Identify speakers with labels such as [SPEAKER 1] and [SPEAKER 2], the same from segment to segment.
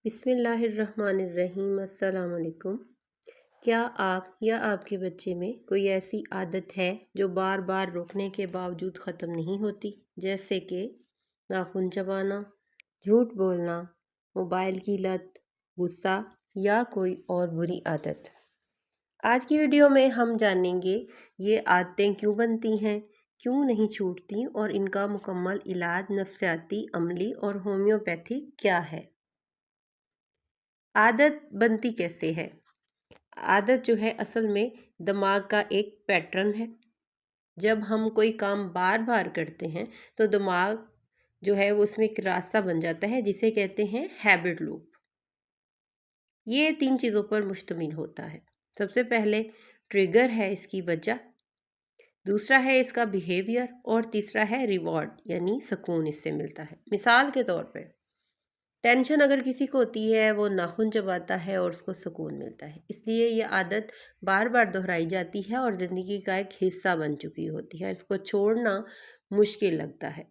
[SPEAKER 1] बिस्मिल्लाहिर्रहमानिर्रहीम। अस्सलाम वालेकुम। क्या आप या आपके बच्चे में कोई ऐसी आदत है जो बार बार रोकने के बावजूद ख़त्म नहीं होती, जैसे कि नाखून चबाना, झूठ बोलना, मोबाइल की लत, गुस्सा या कोई और बुरी आदत? आज की वीडियो में हम जानेंगे ये आदतें क्यों बनती हैं, क्यों नहीं छूटती और इनका मुकम्मल इलाज नफ्सियाती, अमली और होम्योपैथिक क्या है। आदत बनती कैसे है? आदत जो है असल में दिमाग का एक पैटर्न है। जब हम कोई काम बार बार करते हैं तो दिमाग जो है वो उसमें एक रास्ता बन जाता है जिसे कहते हैं हैबिट लूप। ये 3 चीज़ों पर मुश्तमिल होता है। सबसे पहले ट्रिगर है इसकी वजह, दूसरा है इसका बिहेवियर और तीसरा है रिवॉर्ड यानी सुकून इससे मिलता है। मिसाल के तौर पे टेंशन अगर किसी को होती है वो नाखून चबाता है और उसको सुकून मिलता है, इसलिए ये आदत बार बार दोहराई जाती है और ज़िंदगी का एक हिस्सा बन चुकी होती है। इसको छोड़ना मुश्किल लगता है।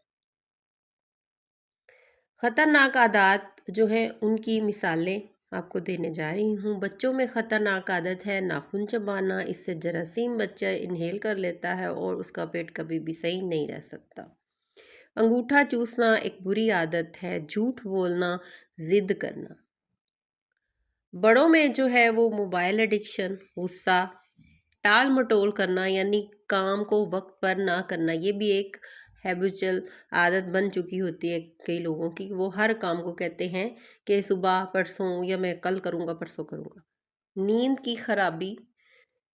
[SPEAKER 1] ख़तरनाक आदत जो है उनकी मिसालें आपको देने जा रही हूँ। बच्चों में ख़तरनाक आदत है नाखून चबाना। इससे जरासीम बच्चा इनहेल कर लेता है और उसका पेट कभी भी सही नहीं रह सकता। अंगूठा चूसना एक बुरी आदत है। झूठ बोलना, जिद करना। बड़ों में जो है वो मोबाइल एडिक्शन, गुस्सा, टाल मटोल करना यानी काम को वक्त पर ना करना, ये भी एक हैबिचुअल आदत बन चुकी होती है कई लोगों की। वो हर काम को कहते हैं कि सुबह, परसों या मैं कल करूँगा, परसों करूँगा। नींद की खराबी,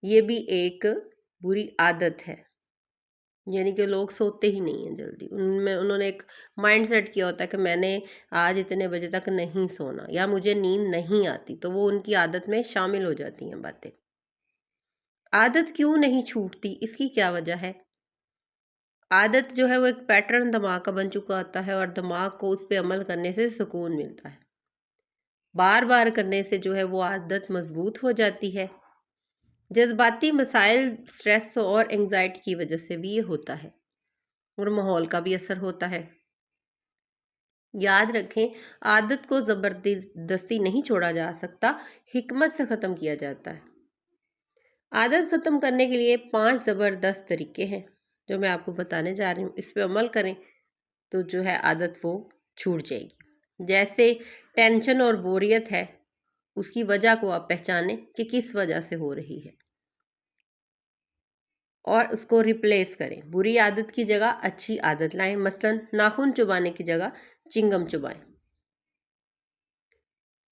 [SPEAKER 1] ये भी एक बुरी आदत है। यानी कि लोग सोते ही नहीं हैं जल्दी। उनमें उन्होंने एक माइंड सेट किया होता है कि मैंने आज इतने बजे तक नहीं सोना या मुझे नींद नहीं आती, तो वो उनकी आदत में शामिल हो जाती हैं बातें। आदत क्यों नहीं छूटती, इसकी क्या वजह है? आदत जो है वो एक पैटर्न दिमाग का बन चुका होता है और दिमाग को उस पे अमल करने से सुकून मिलता है। बार बार करने से जो है वो आदत मजबूत हो जाती है। जज्बाती मसाइल, स्ट्रेस और एंग्जाइटी की वजह से भी ये होता है और माहौल का भी असर होता है। याद रखें, आदत को ज़बरदस्ती नहीं छोड़ा जा सकता, हिकमत से ख़त्म किया जाता है। आदत ख़त्म करने के लिए 5 ज़बरदस्त तरीके हैं जो मैं आपको बताने जा रही हूँ। इस पे अमल करें तो जो है आदत वो छूट जाएगी। जैसे टेंशन और बोरियत है, उसकी वजह को आप पहचानें कि किस वजह से हो रही है और उसको रिप्लेस करें। बुरी आदत की जगह अच्छी आदत लाएं। मसलन नाखून चुबाने की जगह चिंगम चुबाएं।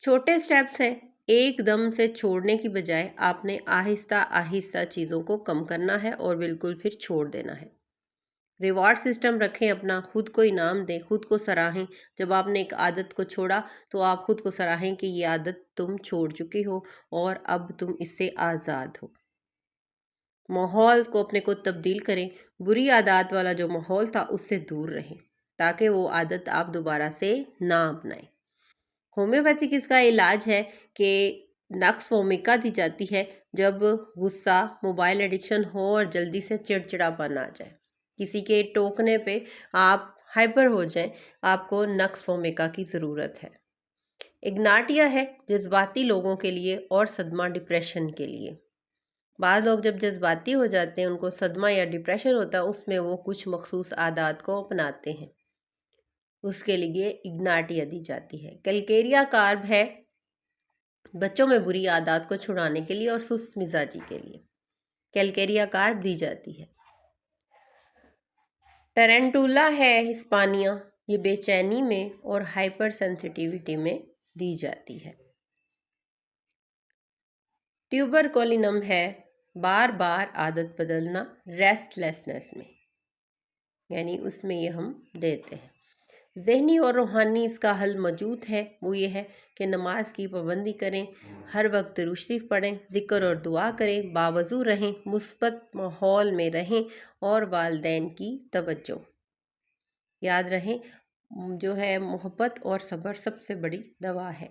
[SPEAKER 1] छोटे स्टेप्स हैं। एकदम से छोड़ने की बजाय आपने आहिस्ता आहिस्ता चीज़ों को कम करना है और बिल्कुल फिर छोड़ देना है। रिवॉर्ड सिस्टम रखें अपना, खुद को इनाम दें, खुद को सराहें। जब आपने एक आदत को छोड़ा तो आप खुद को सराहें कि ये आदत तुम छोड़ चुके हो और अब तुम इससे आज़ाद हो। माहौल को अपने को तब्दील करें। बुरी आदत वाला जो माहौल था उससे दूर रहें ताकि वो आदत आप दोबारा से ना अपनाएं। होम्योपैथिक इसका इलाज है कि नक्स वोमिका दी जाती है जब गुस्सा, मोबाइल एडिक्शन हो और जल्दी से चिड़चिड़ापन आ जाए। किसी के टोकने पे आप हाइपर हो जाएं, आपको नक्स वोमिका की ज़रूरत है। इग्नाटिया है जज्बाती लोगों के लिए और सदमा डिप्रेशन के लिए। बाद लोग जब जज्बाती हो जाते हैं, उनको सदमा या डिप्रेशन होता है, उसमें वो कुछ मखसूस आदत को अपनाते हैं। उसके लिए इग्नाटिया दी जाती है। कैलकेरिया कार्ब है बच्चों में बुरी आदत को छुड़ाने के लिए और सुस्त मिजाजी के लिए। कैलकेरिया कार्ब दी जाती है। टेरेंटुला है हिस्पानिया, ये बेचैनी में और हाइपर सेंसिटिविटी में दी जाती है। ट्यूबरकुलिनम है बार बार आदत बदलना, रेस्टलेसनेस में, यानी उसमें ये हम देते हैं। ज़हनी और रूहानी इसका हल मौजूद है। वो ये है कि नमाज की पाबंदी करें, हर वक्त दुरूद शरीफ पढ़ें, ज़िक्र और दुआ करें, बावज़ू रहें, मुस्बत माहौल में रहें और वालिदैन की तवज्जो। याद रहें, जो है मोहब्बत और सब्र सबसे बड़ी दवा है।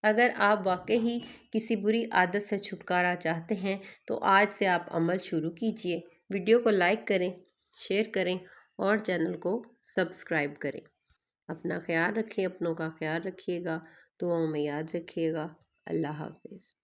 [SPEAKER 1] अगर आप वाकई ही किसी बुरी आदत से छुटकारा चाहते हैं तो आज से आप अमल शुरू कीजिए। वीडियो को लाइक करें, शेयर करें और चैनल को सब्सक्राइब करें। अपना ख्याल रखें, अपनों का ख्याल रखिएगा। दुआओं में याद रखिएगा। अल्लाह हाफ़िज़।